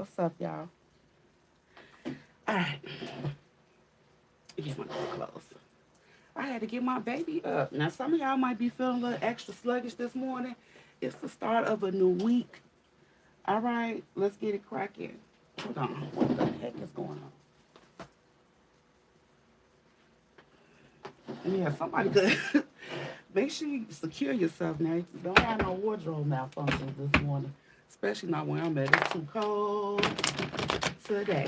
What's up, y'all? All right, get my door closed. I had to get my baby up. Now, some of y'all might be feeling a little extra sluggish this morning. It's the start of a new week. All right, let's get it cracking. Hold on. What the heck is going on? Yeah, somebody could make sure you secure yourself now. You don't have no wardrobe malfunctions this morning, especially not where I'm at. It's too cold today.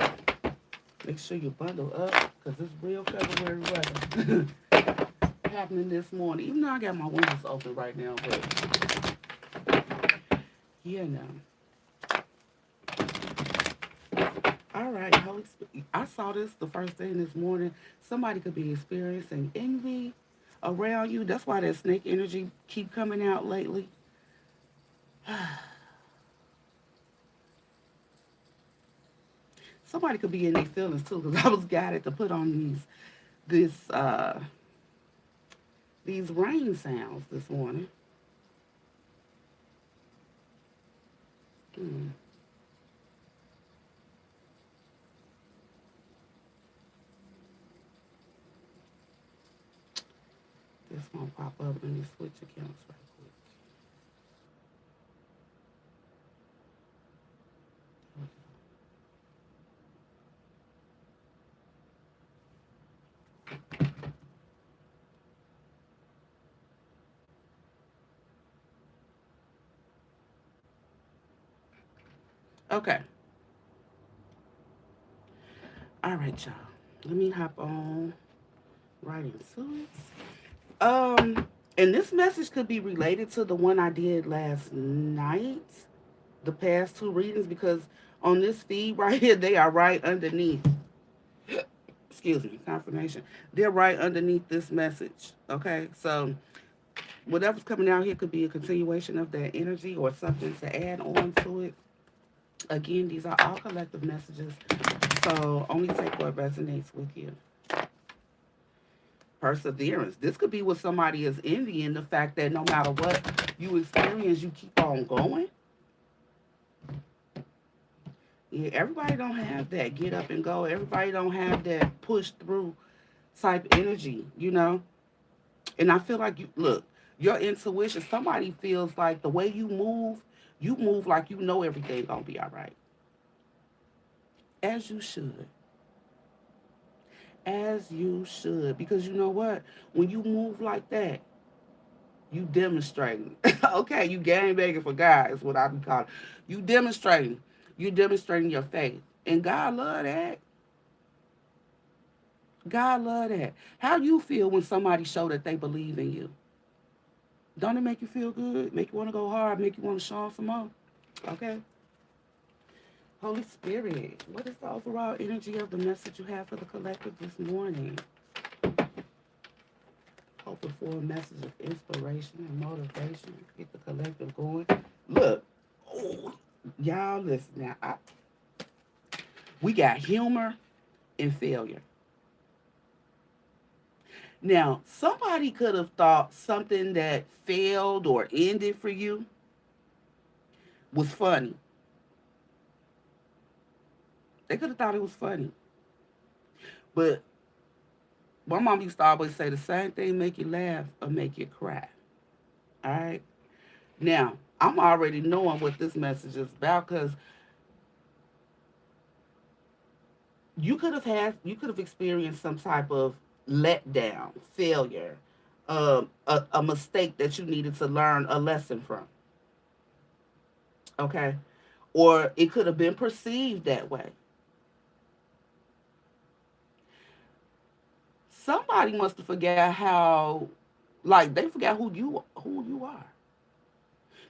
Make sure you bundle up because it's real February weather happening this morning. Even though I got my windows open right now, but yeah, no. All right, I saw this the first thing this morning. Somebody could be experiencing envy around you. That's why that snake energy keep coming out lately. Somebody could be in their feelings too, because I was guided to put on these rain sounds this morning. Hmm. This won't pop up. Let me switch accounts right quick. Okay. All right, y'all. Let me hop on right into it. And this message could be related to the one I did last night, the past two readings, because on this feed right here, they are right underneath. Excuse me, confirmation. They're right underneath this message. Okay, so whatever's coming out here could be a continuation of that energy or something to add on to it. Again, these are all collective messages, so only take what resonates with you. Perseverance. This could be what somebody is envying, the fact that no matter what you experience, you keep on going. Yeah, everybody don't have that get up and go. Everybody don't have that push through type energy. And I feel like you look, your intuition, somebody feels like the way you move like you know everything gonna be all right. As you should. As you should. Because you know what? When you move like that, you demonstrating. Okay, you game begging for God is what I be calling. You demonstrating. You demonstrating your faith. And God love that. God love that. How you feel when somebody show that they believe in you? Don't it make you feel good? Make you want to go hard? Make you want to show them some more? Okay. Holy Spirit, what is the overall energy of the message you have for the collective this morning? Hoping for a message of inspiration and motivation. Get the collective going. Look, oh, y'all listen now. We got humor and failure. Now, somebody could have thought something that failed or ended for you was funny. They could have thought it was funny. But my mom used to always say the same thing make you laugh or make you cry. All right. Now, I'm already knowing what this message is about because you could have experienced some type of letdown, failure, a mistake that you needed to learn a lesson from. Okay. Or it could have been perceived that way. Somebody must have forgot how, like they forgot who you are.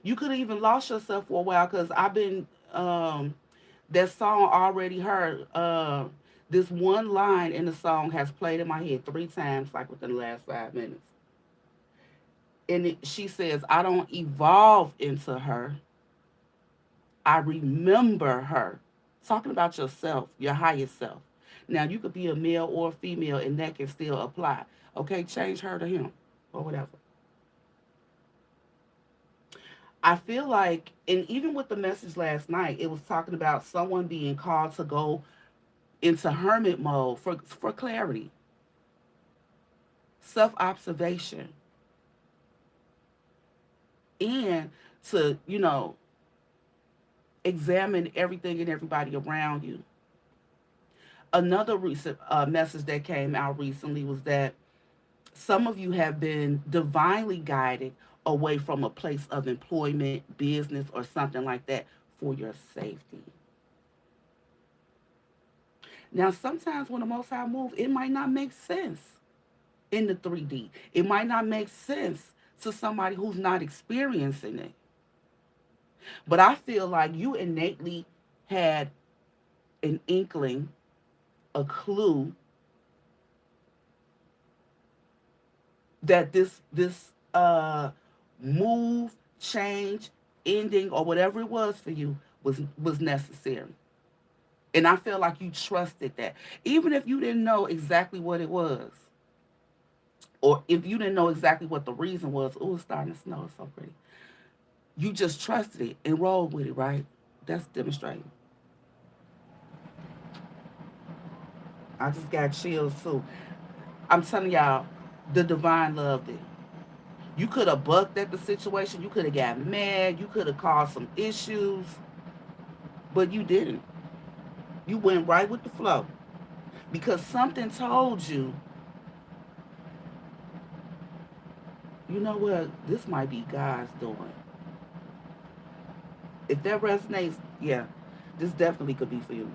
You could have even lost yourself for a while because I've been that song already heard. This one line in the song has played in my head 3 times, like within the last 5 minutes. And she says, "I don't evolve into her. I remember her." Talking about yourself, your highest self. Now you could be a male or a female, and that can still apply. Okay, change her to him or whatever. I feel like, and even with the message last night, it was talking about someone being called to go into hermit mode for clarity, self observation, and to, examine everything and everybody around you. Another recent message that came out recently was that some of you have been divinely guided away from a place of employment, business, or something like that for your safety. Now, sometimes when the Most High moves, it might not make sense in the 3D. It might not make sense to somebody who's not experiencing it. But I feel like you innately had an inkling, a clue that this move, change, ending, or whatever it was for you was necessary. And I feel like you trusted that. Even if you didn't know exactly what it was, or if you didn't know exactly what the reason was, oh, it's starting to snow, it's so pretty. You just trusted it and rolled with it, right? That's demonstrating. I just got chills too. I'm telling y'all, the divine loved it. You could have bucked at the situation. You could have got mad. You could have caused some issues, but you didn't. You went right with the flow because something told you, you know what, this might be God's doing. If that resonates, yeah, this definitely could be for you.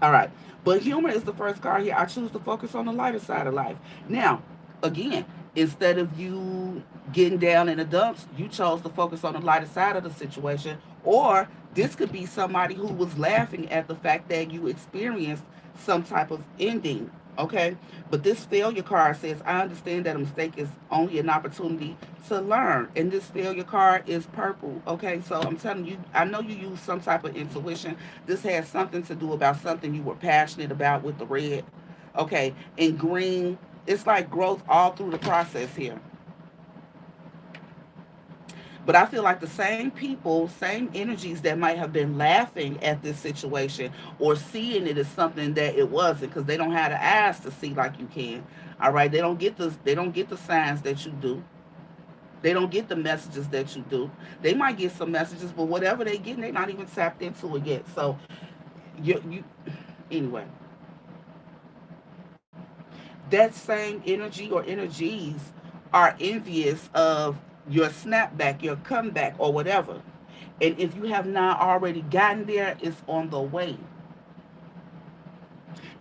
All right. But humor is the first card here. I choose to focus on the lighter side of life. Now, again, instead of you getting down in the dumps, you chose to focus on the lighter side of the situation. Or this could be somebody who was laughing at the fact that you experienced some type of ending. Okay. But this failure card says, I understand that a mistake is only an opportunity to learn. And this failure card is purple. Okay. So I'm telling you, I know you use some type of intuition. This has something to do about something you were passionate about with the red. Okay. And green, it's like growth all through the process here. But I feel like the same people, same energies that might have been laughing at this situation or seeing it as something that it wasn't, because they don't have the eyes to see like you can. All right, they don't get the signs that you do. They don't get the messages that you do. They might get some messages, but whatever they get, they're not even tapped into it yet. So you anyway, that same energy or energies are envious of your snapback, your comeback, or whatever. And if you have not already gotten there, it's on the way.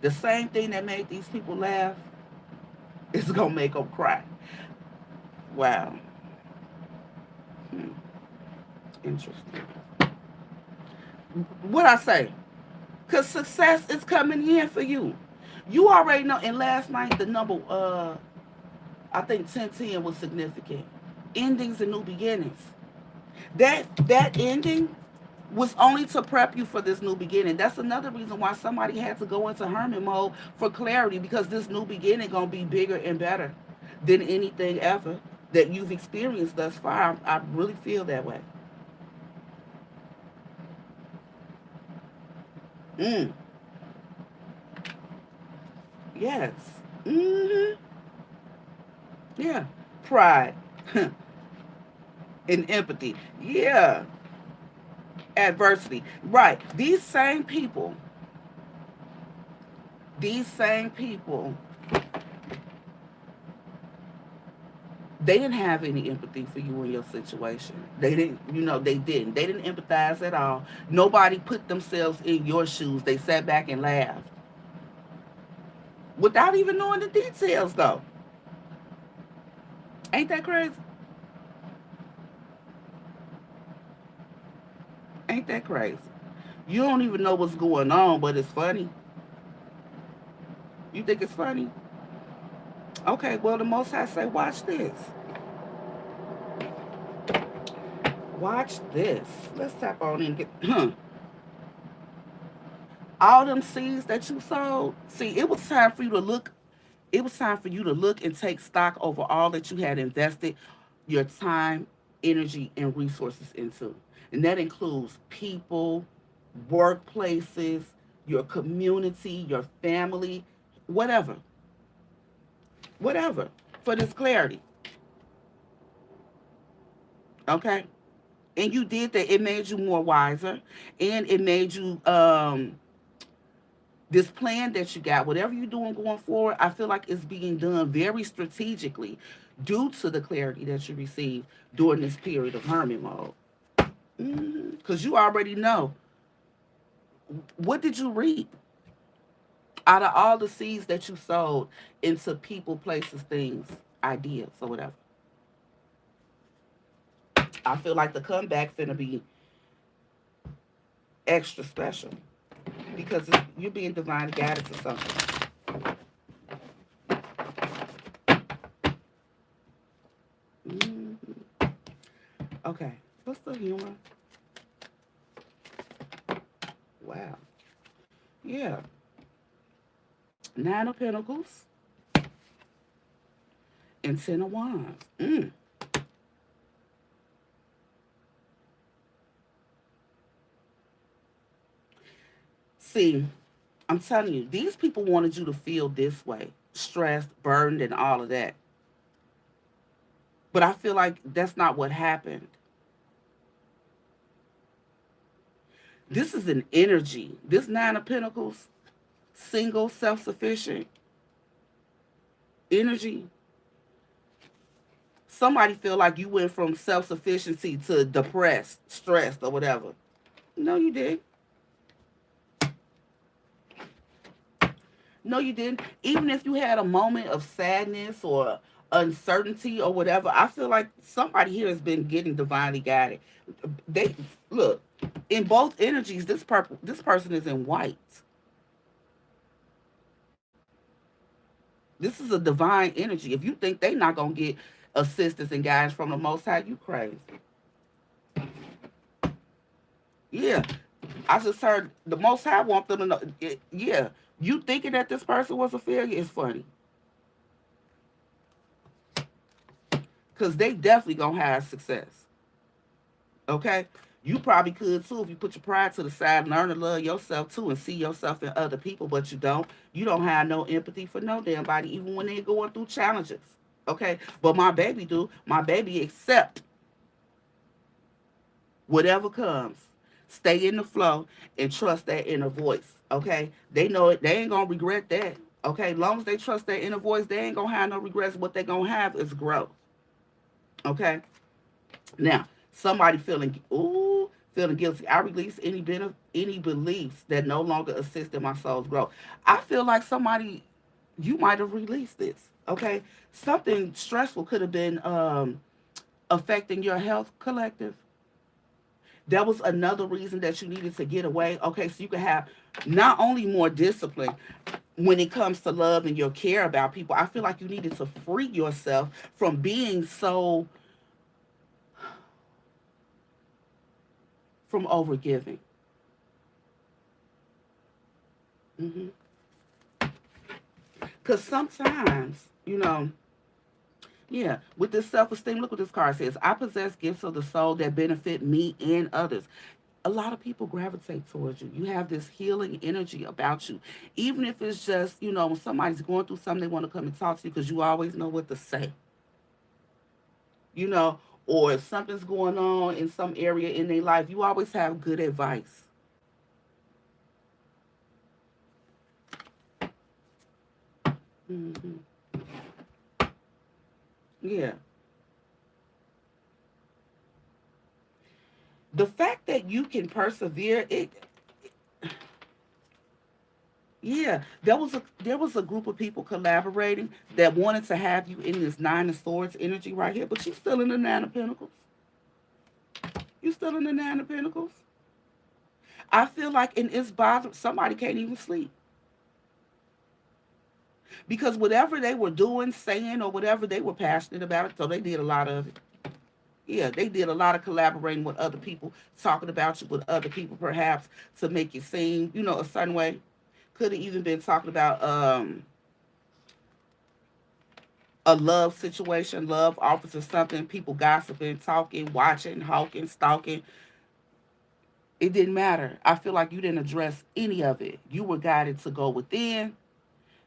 The same thing that made these people laugh is going to make them cry. Wow. Hmm. Interesting. What I say? Because success is coming in for you. You already know. And last night, the number, I think 1010 was significant. Endings and new beginnings. That ending was only to prep you for this new beginning. That's another reason why somebody had to go into hermit mode for clarity, because this new beginning gonna be bigger and better than anything ever that you've experienced thus far. I really feel that way. Mm, yes. Hmm. Yeah. Pride and empathy. Yeah. Adversity. Right. These same people, they didn't have any empathy for you in your situation. They didn't empathize at all. Nobody put themselves in your shoes. They sat back and laughed without even knowing the details, though. Ain't that crazy? Ain't that crazy? You don't even know what's going on, but it's funny. You think it's funny? Okay, well, the Most High say, watch this. Watch this. Let's tap on and get all them seeds that you sowed. See, it was time for you to look. It was time for you to look and take stock over all that you had invested your time energy and resources into. And that includes people, workplaces, your community, your family, whatever, whatever, for this clarity. Okay? And you did that. It made you more wiser, and it made you this plan that you got, whatever you're doing going forward, I feel like it's being done very strategically due to the clarity that you received during this period of hermit mode. Because you already know, what did you reap out of all the seeds that you sowed into people, places, things, ideas, or whatever. I feel like the comeback's gonna be extra special because you're being divine guided or something. Mm-hmm. Okay, what's the humor? Wow. Yeah. Nine of Pentacles and Ten of Wands. See, I'm telling you, these people wanted you to feel this way, stressed, burdened, and all of that. But I feel like that's not what happened. This is an energy. This Nine of Pentacles, single, self-sufficient energy. Somebody feel like you went from self-sufficiency to depressed, stressed, or whatever. No, you didn't. No, you didn't. Even if you had a moment of sadness or uncertainty or whatever, I feel like somebody here has been getting divinely guided. They look in both energies. This person is in white. This is a divine energy. If you think they not gonna get assistance and guidance from the Most High, you crazy. Yeah, I just heard the Most High want them to know. Yeah, you thinking that this person was a failure is funny. Because they definitely gonna have success. Okay? You probably could too if you put your pride to the side and learn to love yourself too and see yourself in other people, but you don't. You don't have no empathy for no damn body, even when they're going through challenges. Okay? But my baby do. My baby accept whatever comes. Stay in the flow and trust that inner voice. Okay? They know it. They ain't gonna regret that. Okay? As long as they trust that inner voice, they ain't gonna have no regrets. What they gonna have is growth. Okay? Now, somebody feeling guilty. I release any beliefs that no longer assist in my soul's growth. I feel like somebody, you might have released this. Okay, something stressful could have been affecting your health, collective. That was another reason that you needed to get away. Okay, so you can have not only more discipline when it comes to love and your care about people. I feel like you needed to free yourself from being so from overgiving. Because sometimes, yeah, with this self-esteem, look what this card says. I possess gifts of the soul that benefit me and others. A lot of people gravitate towards you. You have this healing energy about you. Even if it's just, when somebody's going through something, they want to come and talk to you because you always know what to say. You know, or if something's going on in some area in their life, you always have good advice. hmm Yeah. The fact that you can persevere, yeah, there was a group of people collaborating that wanted to have you in this Nine of Swords energy right here, but you still in the Nine of Pentacles. You still in the Nine of Pentacles. I feel like in it's bother somebody can't even sleep because whatever they were doing, saying, or whatever they were passionate about it, so they did a lot of it. Yeah, they did a lot of collaborating with other people, talking about you with other people, perhaps to make you seem, a certain way. Could have even been talking about a love situation, love offers or something, people gossiping, talking, watching, hawking, stalking. It didn't matter. I feel like you didn't address any of it. You were guided to go within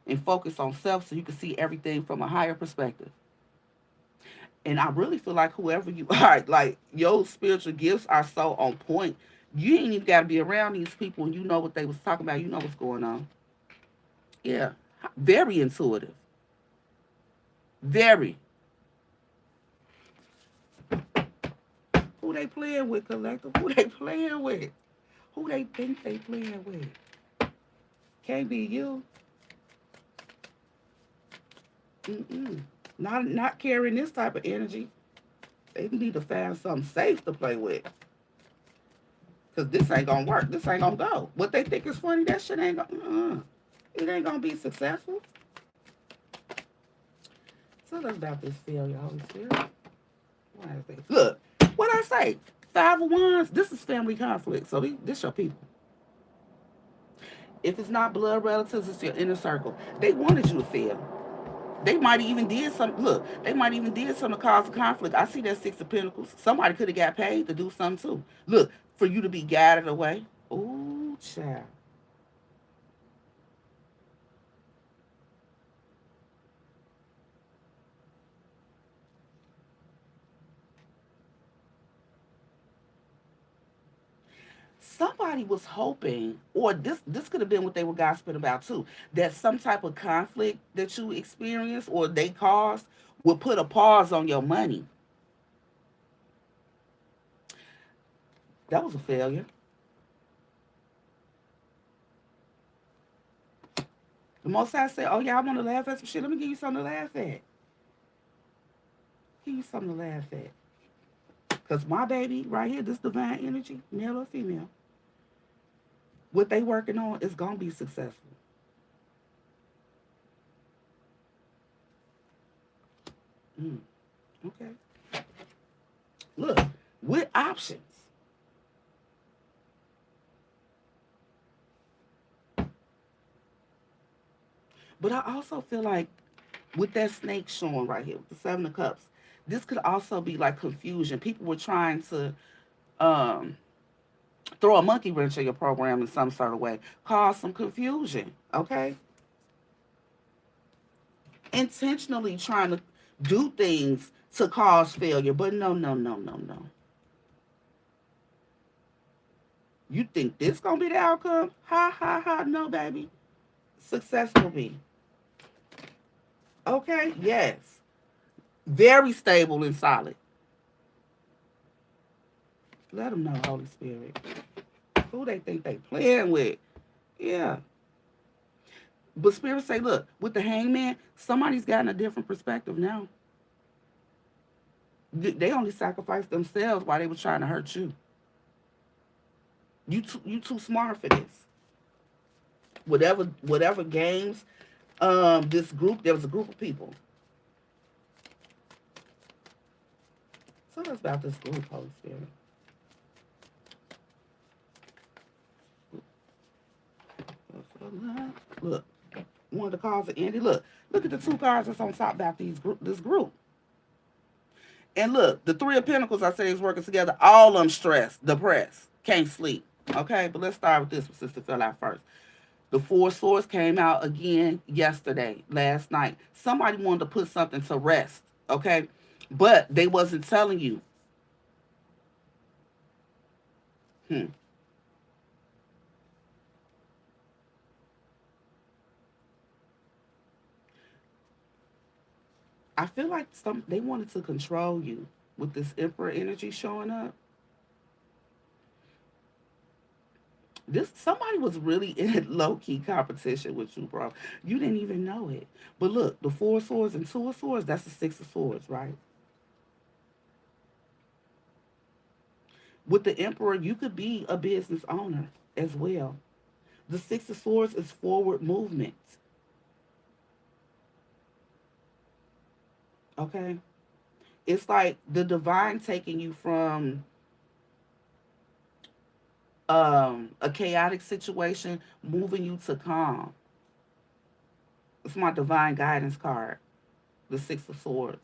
and focus on self so you can see everything from a higher perspective. And I really feel like whoever you are, like your spiritual gifts are so on point. You ain't even got to be around these people and you know what they was talking about. You know what's going on. Yeah. Very intuitive. Very. Who they playing with, collective? Who they playing with? Who they think they playing with? Can't be you. Mm-mm. Not carrying this type of energy. They need to find something safe to play with. Cause this ain't gonna work. This ain't gonna go. What they think is funny, that shit ain't gonna. It ain't gonna be successful. Tell us about this failure, Holy Spirit. What I say? Look, what I say? 5 of Wands. This is family conflict. So this your people. If it's not blood relatives, it's your inner circle. They wanted you to fail. They might even did some. Look, they might even did something to cause a conflict. I see that 6 of Pentacles. Somebody could have got paid to do something too. Look, for you to be guided away. Ooh, child. Somebody was hoping, or this could have been what they were gossiping about too, that some type of conflict that you experienced or they caused would put a pause on your money. That was a failure. The most I said, oh, y'all want to laugh at some shit? Let me give you something to laugh at. Give you something to laugh at. Because my baby right here, this divine energy, male or female, what they working on is going to be successful. Mm, okay. Look, with options. But I also feel like with that snake showing right here, with the 7 of Cups, this could also be like confusion. People were trying to um, throw a monkey wrench in your program in some sort of way, cause some confusion, okay? Intentionally trying to do things to cause failure, but no, no, no, no, no. You think this gonna be the outcome? Ha ha ha! No, baby. Success will be okay. Yes, very stable and solid. Let them know, Holy Spirit. Who they think they playing with? Yeah. But Spirit say, look, with the Hangman, somebody's gotten a different perspective now. They only sacrificed themselves while they were trying to hurt you. You too smart for this. Whatever games, this group, there was a group of people. Tell us about this group, Holy Spirit. Look, one of the cards of Andy. Look at the 2 cards that's on top about this group. And look, the 3 of Pentacles I say is working together. All of them stressed, depressed, can't sleep. Okay, but let's start with this one since it fell out first. The 4 of Swords came out again yesterday, last night. Somebody wanted to put something to rest, okay? But they wasn't telling you. Hmm. I feel like they wanted to control you with this Emperor energy showing up. This somebody was really in low key competition with you, bro. You didn't even know it. But look, the 4 of Swords and 2 of Swords, that's the 6 of Swords, right? With the Emperor, you could be a business owner as well. The 6 of Swords is forward movement. Okay? It's like the divine taking you from a chaotic situation, moving you to calm. It's my divine guidance card. The Six of Swords.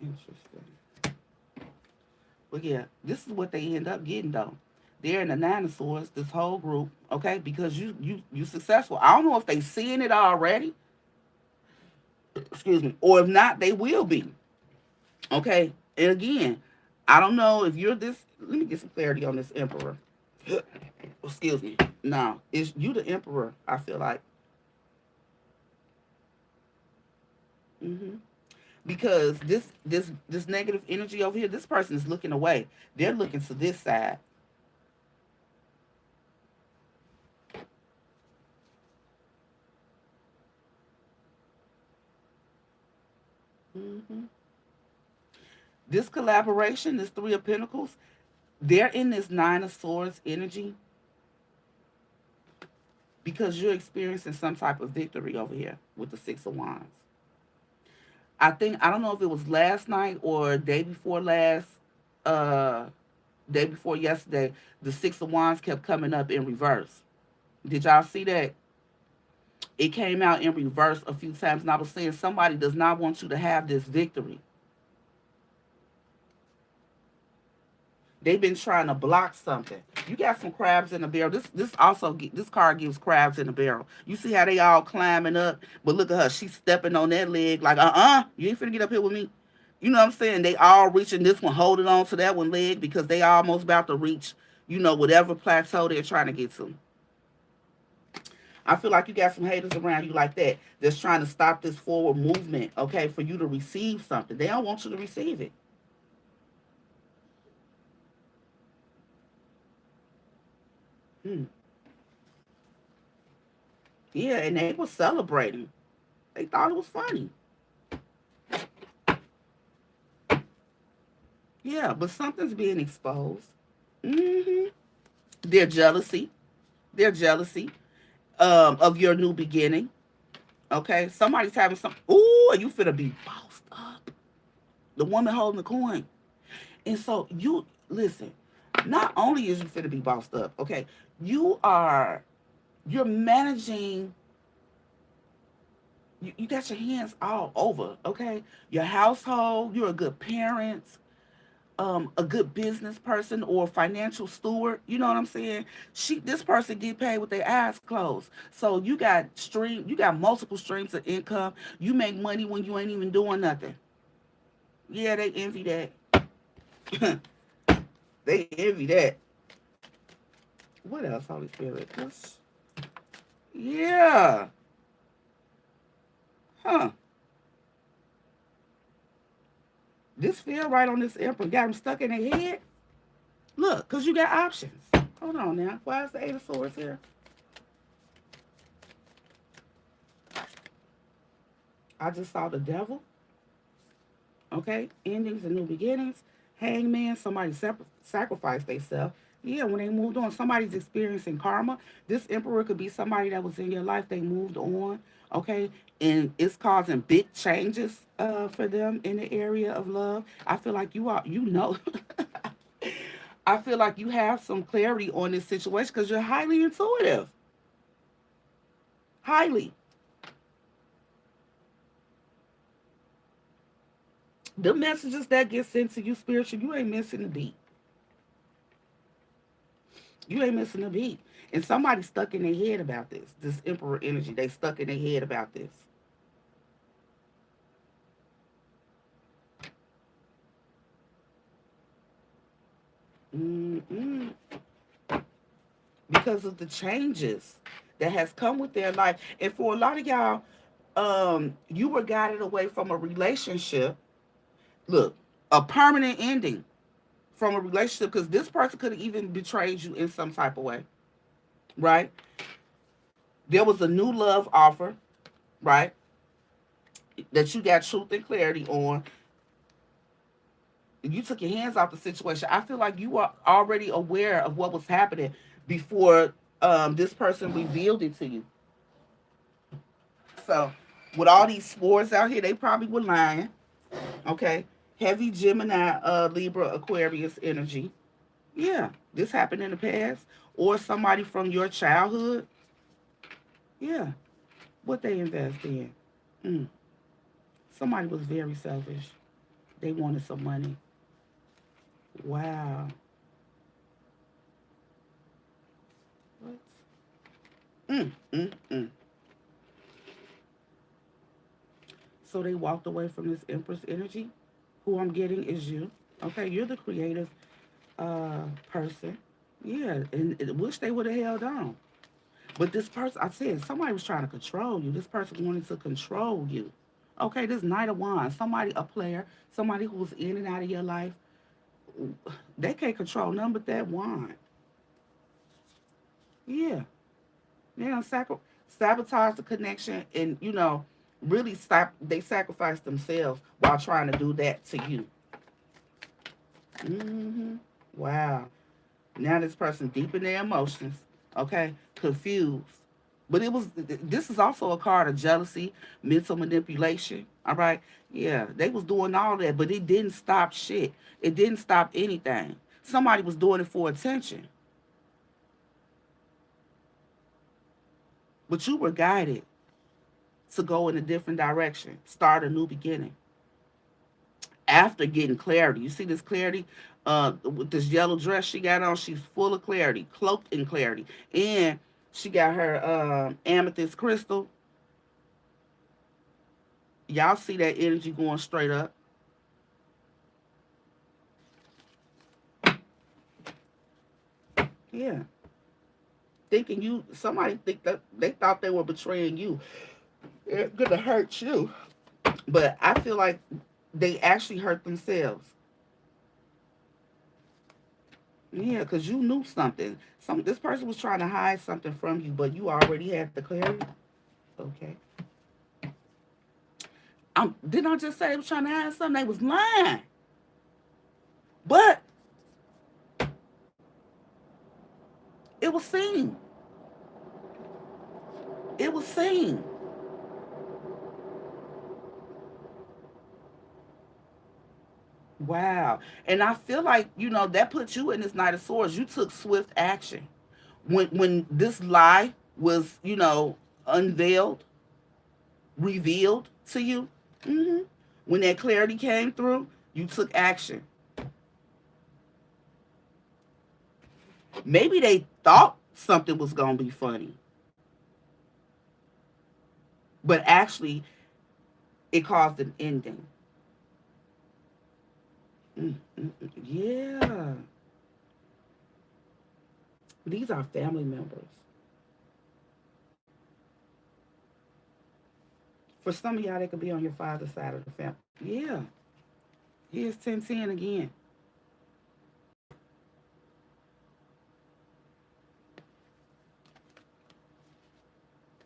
Interesting. But yeah, this is what they end up getting though. They're in the Nine of Swords, this whole group, okay? Because you successful. I don't know if they seeing it already, excuse me, or if not, they will be. Okay. And again, I don't know if you're this. Let me get some clarity on this Emperor. Excuse me. Now, is you the Emperor? I feel like. hmm Because this negative energy over here, this person is looking away. They're looking to this side. hmm This collaboration, this Three of Pentacles, they're in this Nine of Swords energy because you're experiencing some type of victory over here with the Six of Wands. I don't know if it was last night or day before last, uh, day before yesterday. The Six of Wands kept coming up in reverse. Did y'all see that? It came out in reverse a few times, and I was saying somebody does not want you to have this victory. They've been trying to block something. You got some crabs in the barrel. This card gives crabs in the barrel. You see how they all climbing up, but look at her. She's stepping on that leg like you ain't finna get up here with me. You know what I'm saying? They all reaching this one, holding on to that one leg because they almost about to reach, whatever plateau they're trying to get to. I feel like you got some haters around you like that that's trying to stop this forward movement, okay, for you to receive something. They don't want you to receive it. Hmm. Yeah, and they were celebrating. They thought it was funny. Yeah, but something's being exposed. hmm Their jealousy. Their jealousy of your new beginning. Okay, somebody's having some. Ooh, you finna be bossed up. The woman holding the coin, and so you listen. Not only is you finna be bossed up, okay, you are. You're managing. You got your hands all over. Okay, your household. You're a good parent, a good business person or financial steward. You know what I'm saying? This person get paid with their eyes closed. So you got multiple streams of income. You make money when you ain't even doing nothing. Yeah, they envy that. They envy that. What else, Holy Spirit? Yeah. Huh. This feel right on this emperor. Got them stuck in their head. Look, because you got options. Hold on now. Why is the Eight of Swords here? I just saw the devil. Okay, endings and new beginnings. Hangman, somebody sacrificed themselves. Yeah, when they moved on, somebody's experiencing karma. This emperor could be somebody that was in your life. They moved on. Okay, and it's causing big changes for them in the area of love. I feel like I feel like you have some clarity on this situation because you're highly intuitive. Highly. The messages that get sent to you spiritual, you ain't missing a beat. You ain't missing a beat. And somebody stuck in their head about this emperor energy. They stuck in their head about this. Mm-mm. Because of the changes that has come with their life. And for a lot of y'all, you were guided away from a relationship. Look, a permanent ending from a relationship because this person could have even betrayed you in some type of way, right? There was a new love offer, right? That you got truth and clarity on. You took your hands off the situation. I feel like you were already aware of what was happening before this person revealed it to you. So, with all these spores out here, they probably were lying. Okay, heavy Gemini, Libra, Aquarius energy. Yeah, this happened in the past, or somebody from your childhood. Yeah, what they invest in. Mm. Somebody was very selfish. They wanted some money. Wow. What? Mm. So they walked away from this Empress energy. Who I'm getting is you. Okay, you're the creative person. Yeah, and wish they would have held on. But this person, I said, somebody was trying to control you. This person wanted to control you. Okay, this Knight of Wands, somebody, a player, somebody who was in and out of your life, they can't control nothing but that wand. Yeah, they don't sabotage the connection, and really they sacrifice themselves while trying to do that to you. Wow. Now this person deep in their emotions, okay, confused. But this is also a card of jealousy, mental manipulation. All right. Yeah, they was doing all that, but it didn't stop shit. It didn't stop anything. Somebody was doing it for attention. But you were guided to go in a different direction, start a new beginning. After getting clarity, you see this clarity with this yellow dress she got on, she's full of clarity, cloaked in clarity. And she got her amethyst crystal. Y'all see that energy going straight up. Yeah. Thinking somebody think that they thought they were betraying you. They're gonna hurt you. But I feel like they actually hurt themselves. Yeah, because you knew something. This person was trying to hide something from you, but you already had the clarity. Okay. Didn't I just say they was trying to hide something? They was lying. But it was seen. It was seen. Wow. And I feel like, that put you in this Knight of Swords. You took swift action. When this lie was, unveiled, revealed to you, when that clarity came through, you took action. Maybe they thought something was going to be funny, but actually it caused an ending. Yeah. These are family members. For some of y'all, they could be on your father's side of the family. Yeah. Here's 1010 again.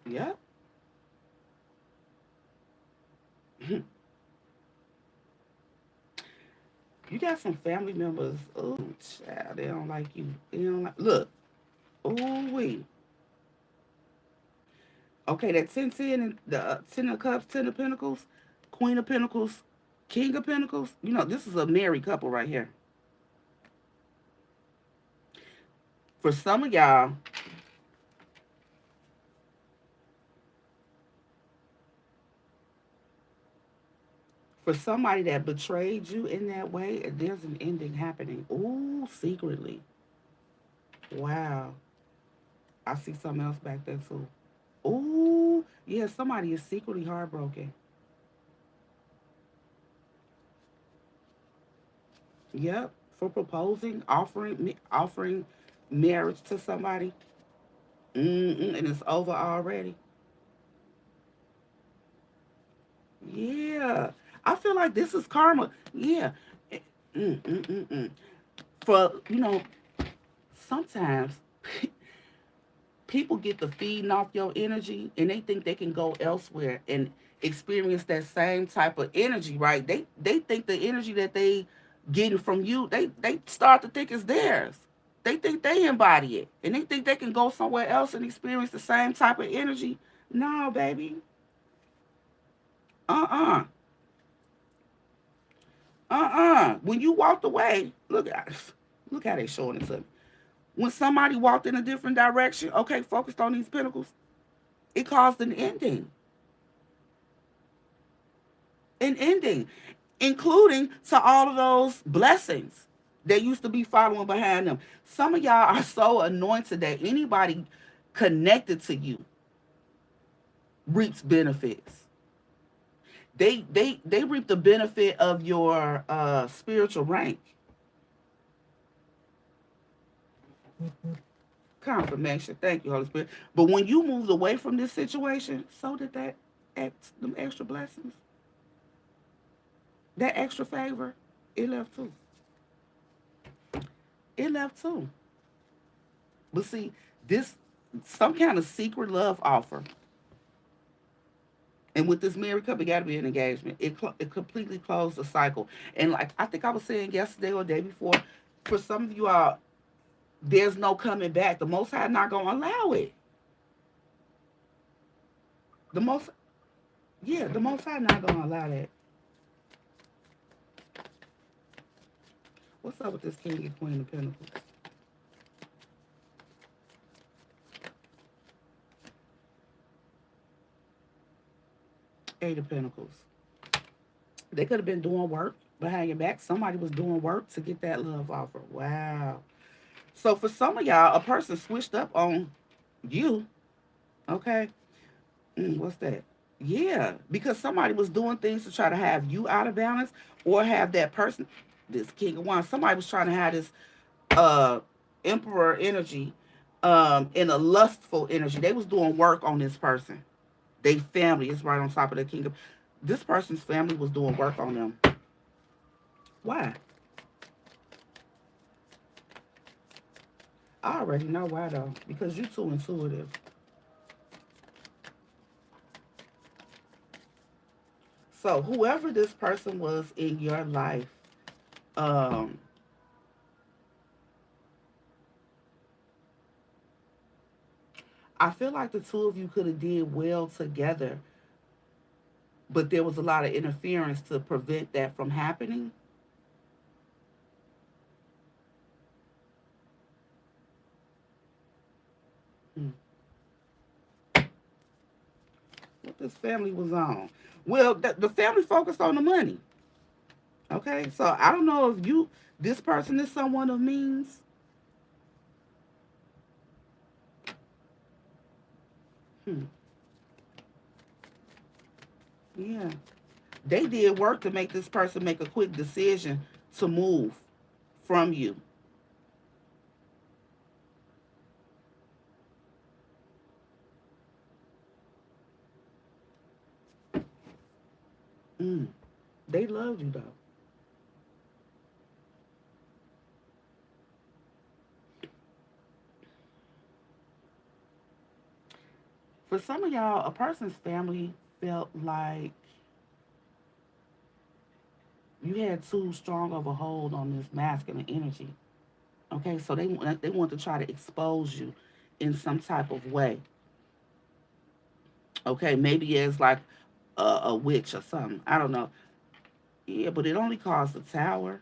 Yep. You got some family members. Oh, child, they don't like you. They don't like. Look. Oh, wait. Okay, that 1010 and the 10 of Cups, 10 of Pentacles, Queen of Pentacles, King of Pentacles. This is a married couple right here. For some of y'all, for somebody that betrayed you in that way, there's an ending happening. Ooh, secretly. Wow. I see something else back there too. Ooh, yeah, somebody is secretly heartbroken. Yep, for proposing, offering marriage to somebody. And it's over already. Yeah, I feel like this is karma. Yeah. Eh, Mm, mm, mm, mm. For sometimes people get the feeding off your energy, and they think they can go elsewhere and experience that same type of energy, right? They think the energy that they getting from you, they start to think it's theirs. They think they embody it, and they think they can go somewhere else and experience the same type of energy. No, baby. Uh-uh. Uh-uh. When you walked away, look how they showing it to me. When somebody walked in a different direction, okay, focused on these pentacles, it caused an ending. An ending, including to all of those blessings that used to be following behind them. Some of y'all are so anointed that anybody connected to you reaps benefits. They reap the benefit of your spiritual rank. Confirmation. Thank you, Holy Spirit. But when you moved away from this situation, so did them extra blessings, that extra favor, it left too. It left too. But see, this some kind of secret love offer. And with this married couple, it got to be an engagement. It completely closed the cycle. And like I think I was saying yesterday or the day before, for some of you all, there's no coming back. The Most High not gonna allow it. The most, yeah, the Most High not gonna allow that. What's up with this King and Queen of Pentacles? 8 of Pentacles. They could have been doing work behind your back. Somebody was doing work to get that love offer. Wow. So for some of y'all, a person switched up on you. Okay. What's that? Yeah, because somebody was doing things to try to have you out of balance or have that person, this King of Wands, somebody was trying to have this uh emperor energy in a lustful energy. They was doing work on this person. They family is right on top of the kingdom. This person's family was doing work on them. Why? I already know why though. Because you're too intuitive. So whoever this person was in your life, um, I feel like the two of you could have did well together, but there was a lot of interference to prevent that from happening. Hmm. What this family was on? Well, the family focused on the money. Okay, so I don't know if this person is someone of means. Hmm. Yeah, they did work to make this person make a quick decision to move from you. Mm. They loved you though. For some of y'all, a person's family felt like you had too strong of a hold on this masculine energy. Okay, so they want to try to expose you in some type of way. Okay, maybe as like a witch or something. I don't know. Yeah, but it only caused the tower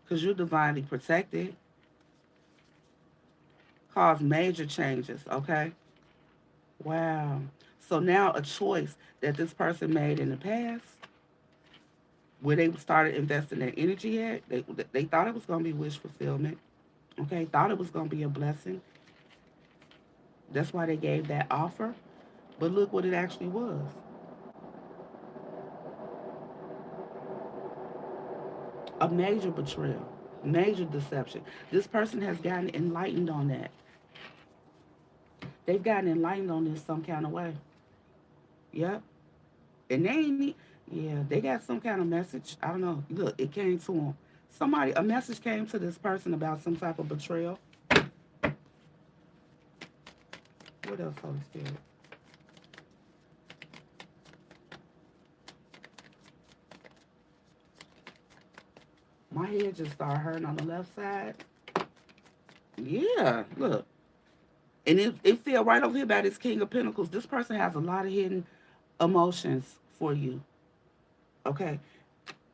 because you're divinely protected. Caused major changes. Okay. Wow. So now a choice that this person made in the past, where they started investing their energy at, they thought it was going to be wish fulfillment. Okay, thought it was going to be a blessing. That's why they gave that offer. But look what it actually was. A major betrayal, major deception. This person has gotten enlightened on that. They've gotten enlightened on this some kind of way. Yep. And they ain't, yeah, they got some kind of message. I don't know. Look, it came to them. A message came to this person about some type of betrayal. What else, Holy Spirit? My head just started hurting on the left side. Yeah, look. And it fell right over here by this King of Pentacles. This person has a lot of hidden emotions for you. Okay?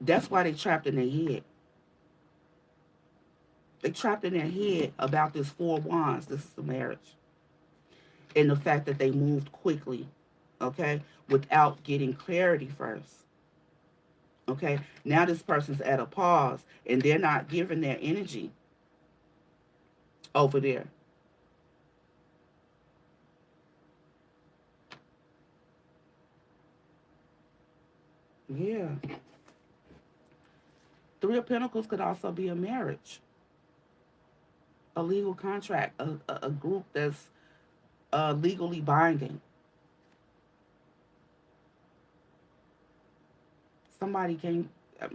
That's why they trapped in their head. They trapped in their head about this Four of Wands. This is the marriage. And the fact that they moved quickly, okay, without getting clarity first. Okay, now this person's at a pause and they're not giving their energy over there. Yeah. Three of Pentacles could also be a marriage, a legal contract, a group that's legally binding. Somebody came,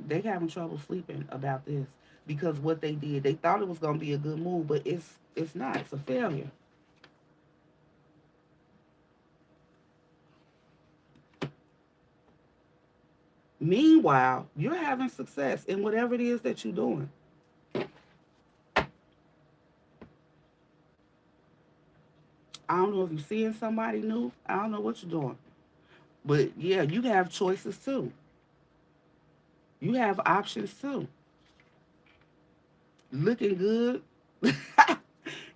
they having trouble sleeping about this because what they did, they thought it was going to be a good move, but it's not. It's a failure. Meanwhile, you're having success in whatever it is that you're doing. I don't know if you're seeing somebody new. I don't know what you're doing. But yeah, you have choices too. You have options too. Looking good,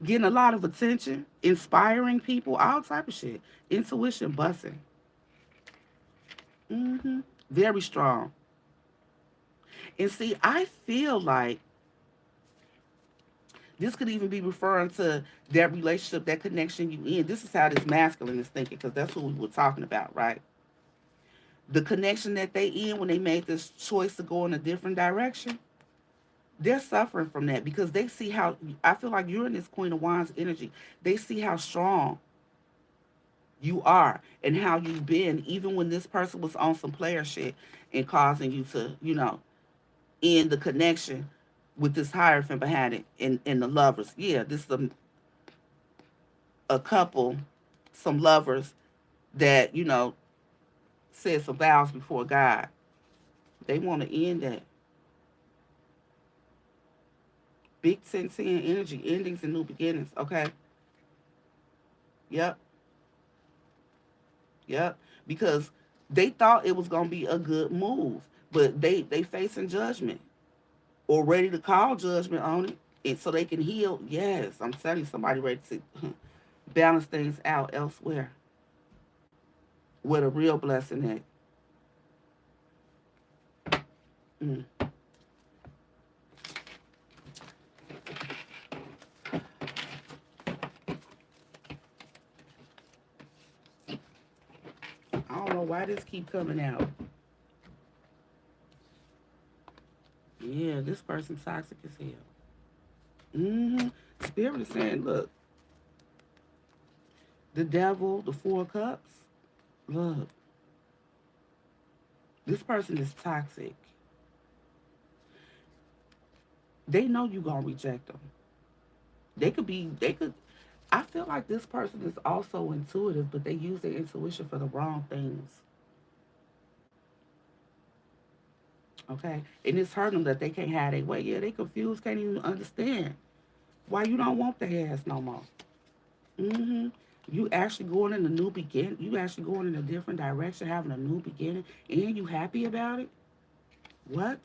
getting a lot of attention, inspiring people, all type of shit. Intuition busting. Very strong. And see, I feel like this could even be referring to that relationship, that connection you in. This is how this masculine is thinking, because that's what we were talking about, right? The connection that they in when they made this choice to go in a different direction, they're suffering from that because they see how, I feel like you're in this Queen of Wands energy. They see how strong you are and how you've been, even when this person was on some player shit and causing you to, end the connection with this Hierophant behind it and the lovers. Yeah, this is a couple, some lovers that, said some vows before God. They want to end that. Big 10-10 energy, endings and new beginnings. Okay. Yep. Yep. Because they thought it was gonna be a good move, but they facing judgment or ready to call judgment on it, and so they can heal. Yes, I'm telling you, somebody ready to balance things out elsewhere with a real blessing at. Mm. I don't know why this keep coming out. Yeah, this person's toxic as hell. Spirit is saying, look, the devil, the Four of Cups. Look, this person is toxic. They know you gonna reject them. They could. I feel like this person is also intuitive, but they use their intuition for the wrong things. Okay, and it's hurting them that they can't have their way. Yeah, they confused, can't even understand why you don't want their ass no more. hmm You actually going in a new beginning. You actually going in a different direction, having a new beginning, and you happy about it. What?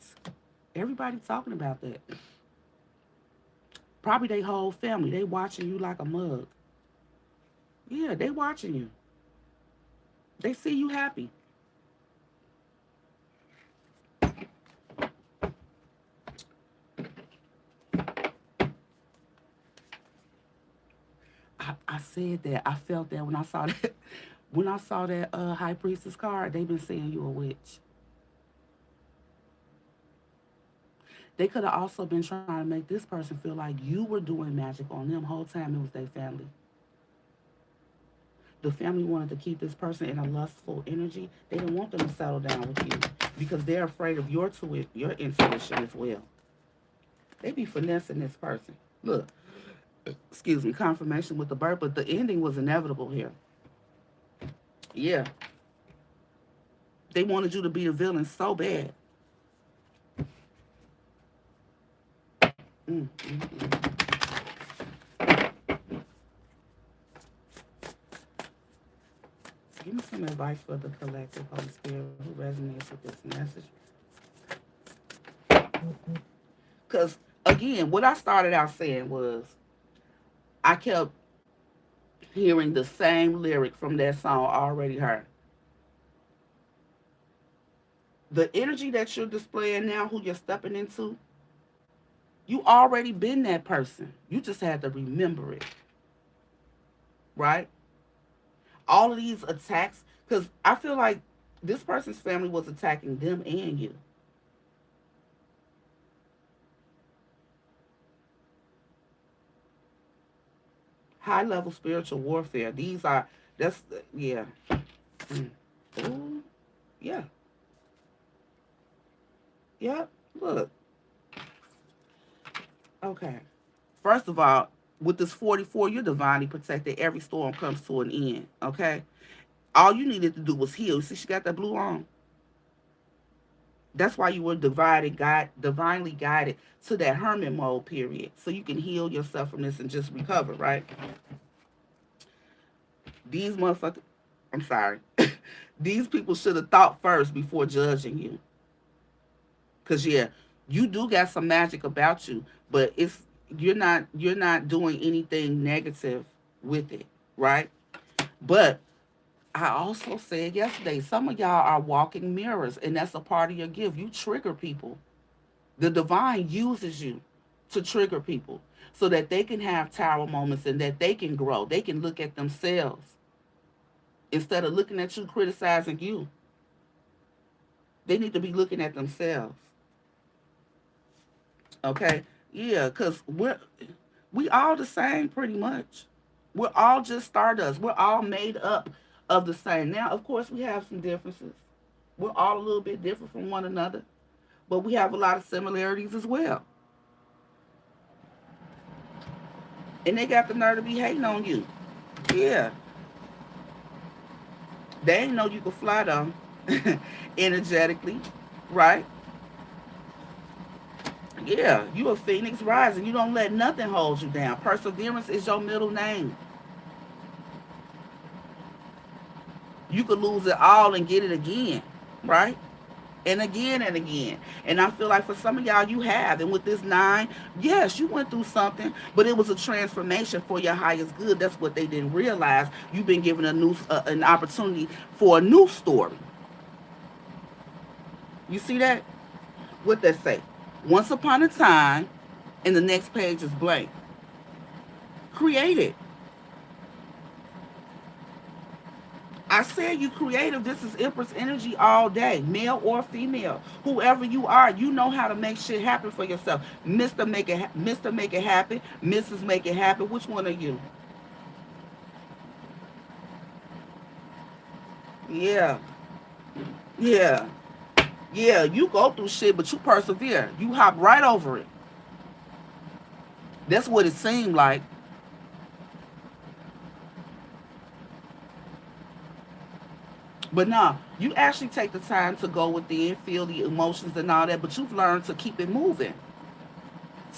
Everybody talking about that. Probably they whole family. They watching you like a mug. Yeah, they watching you. They see you happy. I said that. I felt that when I saw that. When I saw that high priestess card, they've been saying you a witch. They could have also been trying to make this person feel like you were doing magic on them whole time it was their family. The family wanted to keep this person in a lustful energy. They didn't want them to settle down with you because they're afraid of your intuition as well. They be finessing this person. Look, excuse me, confirmation with the birth, but the ending was inevitable here. Yeah, they wanted you to be a villain so bad. Mm. Give me some advice for the collective, Holy Spirit, who resonates with this message. Because Again, what I started out saying was I kept hearing the same lyric from that song I already heard. The energy that you're displaying now, who you're stepping into, you already been that person. You just had to remember it, right? All of these attacks, because I feel like this person's family was attacking them and you. High level spiritual warfare. These are, that's, yeah. Mm. Ooh, yeah. Yep. Look. Okay. First of all, with this 44, you're divinely protected. Every storm comes to an end. Okay. All you needed to do was heal. See, she got that blue on. That's why you were divinely guided to that hermit mode period, so you can heal yourself from this and just recover. Right? These motherfuckers. I'm sorry. These people should have thought first before judging you. Cause yeah, you do got some magic about you, but you're not doing anything negative with it, right? But I also said yesterday, some of y'all are walking mirrors, and that's a part of your gift. You trigger people. The divine uses you to trigger people so that they can have tower moments and that they can grow. They can look at themselves instead of looking at you criticizing you. They need to be looking at themselves. Okay? Yeah, because we all the same pretty much. We're all just stardust. We're all made up of the same. Now, of course, we have some differences. We're all a little bit different from one another, but we have a lot of similarities as well. And they got the nerve to be hating on you. Yeah. They ain't know you could fly though. Energetically, right? Yeah, you a phoenix rising. You don't let nothing hold you down. Perseverance is your middle name. You could lose it all and get it again, right? And again and again. And I feel like for some of y'all, you have. And with this 9, yes, you went through something, but it was a transformation for your highest good. That's what they didn't realize. You've been given an opportunity for a new story. You see that? What that say? Once upon a time, and the next page is blank. Create it. I said you creative. This is Empress energy all day, male or female, whoever you are. You know how to make shit happen for yourself. Mister make it happen. Mrs. make it happen. Which one are you? Yeah, yeah, yeah. You go through shit, but you persevere. You hop right over it. That's what it seemed like. But no, you actually take the time to go within, feel the emotions and all that. But you've learned to keep it moving,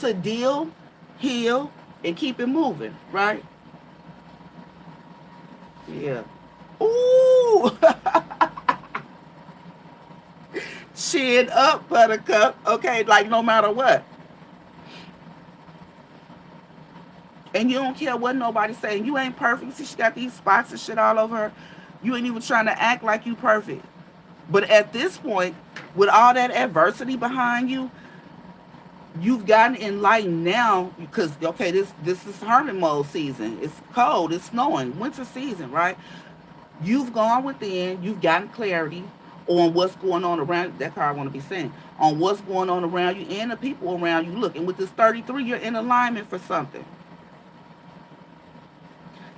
to deal, heal, and keep it moving, right? Yeah. Ooh, chin up, Buttercup. Okay, like no matter what, and you don't care what nobody's saying. You ain't perfect. See, she got these spots and shit all over her. You ain't even trying to act like you perfect. But at this point, with all that adversity behind you, you've gotten enlightened now because okay, this is hermit mode season. It's cold. It's snowing. Winter season, right? You've gone within, you've gotten clarity on what's going on around. That's how I want to be saying. On what's going on around you and the people around you. Look, and with this 33, you're in alignment for something.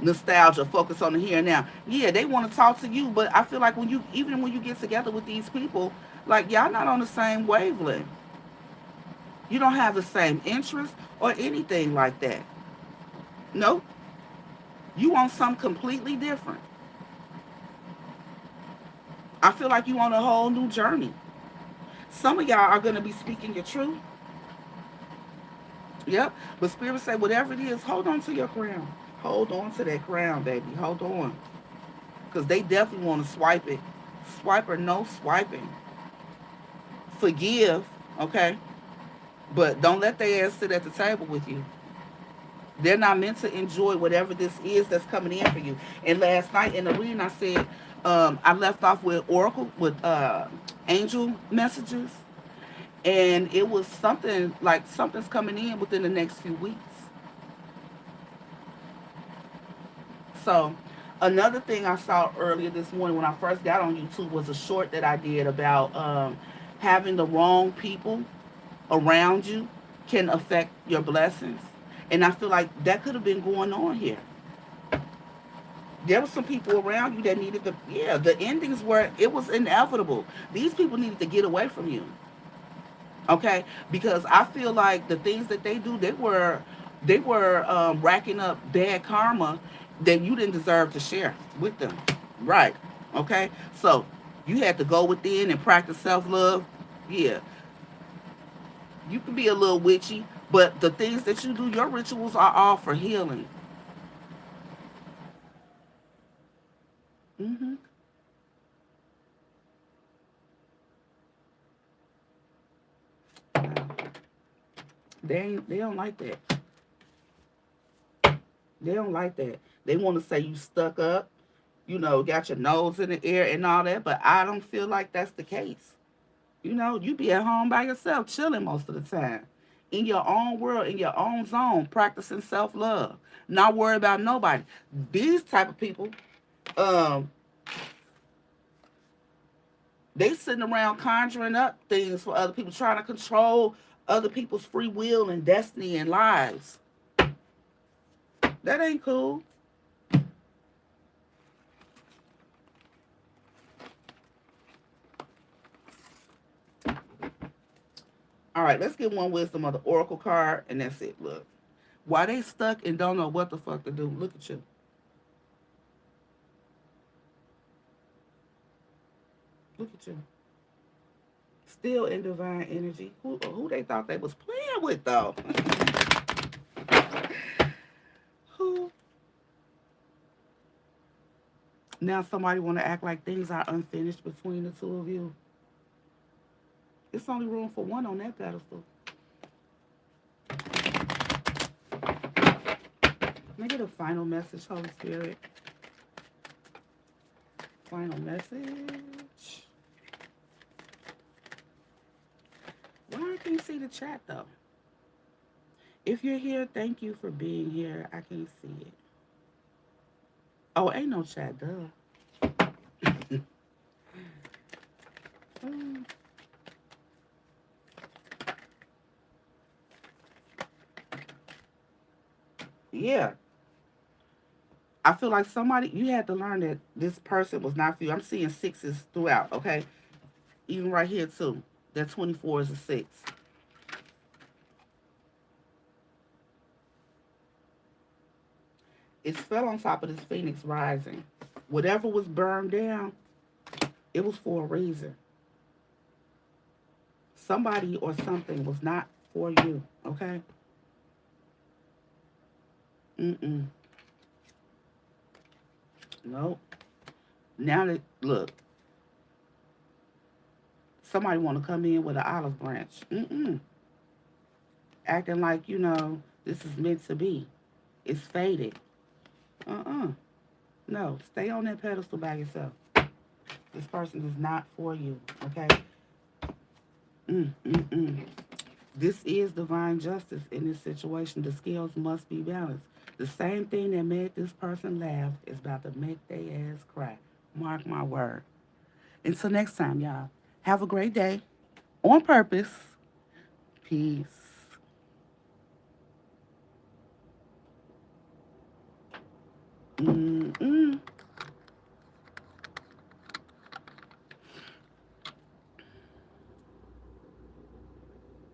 Nostalgia, focus on the here and now. Yeah, they want to talk to you, but I feel like even when you get together with these people, like y'all not on the same wavelength. You don't have the same interest or anything like that. Nope. You want something completely different. I feel like you on a whole new journey. Some of y'all are going to be speaking your truth. Yep. But Spirit say, whatever it is, hold on to your crown. Hold on to that crown, baby. Hold on. Because they definitely want to swipe it. Swipe or no swiping. Forgive, okay? But don't let their ass sit at the table with you. They're not meant to enjoy whatever this is that's coming in for you. And last night in the reading, I said I left off with Oracle with angel messages, and it was something like something's coming in within the next few weeks. So another thing I saw earlier this morning when I first got on YouTube was a short that I did about having the wrong people around you can affect your blessings. And I feel like that could have been going on here. There were some people around you that needed the endings were, it was inevitable. These people needed to get away from you. Okay? Because I feel like the things that they do, they were racking up bad karma that you didn't deserve to share with them. Right. Okay? So you had to go within and practice self-love. Yeah. You can be a little witchy, but the things that you do, your rituals are all for healing. Hmm. They don't like that. They don't like that. They want to say you stuck up, got your nose in the air and all that, but I don't feel like that's the case. You be at home by yourself, chilling most of the time, in your own world, in your own zone, practicing self love, not worried about nobody. These type of people, um, they sitting around conjuring up things for other people, trying to control other people's free will and destiny and lives. That ain't cool. All right, let's get one wisdom of the oracle card, and that's it. Look, why they stuck and don't know what the fuck to do? Look at you. Look at you. Still in divine energy. Who they thought they was playing with though? Who? Now somebody want to act like things are unfinished between the two of you. It's only room for one on that pedestal. Can I get a final message, Holy Spirit? Final message. Why I can't see the chat though? If you're here, thank you for being here. I can't see it. Oh, ain't no chat, duh. Um, yeah. I feel like somebody, you had to learn that this person was not for you. I'm seeing sixes throughout, okay? Even right here, too. That 24 is a six. It fell on top of this phoenix rising. Whatever was burned down, it was for a reason. Somebody or something was not for you, okay? Mm-mm. Nope. Now that, look, somebody want to come in with an olive branch. Mm-mm. Acting like, this is meant to be. It's faded. Uh-uh. No, stay on that pedestal by yourself. This person is not for you, okay? Mm-mm-mm. This is divine justice in this situation. The scales must be balanced. The same thing that made this person laugh is about to make their ass cry. Mark my word. Until next time, y'all. Have a great day. On purpose. Peace. Mm-mm.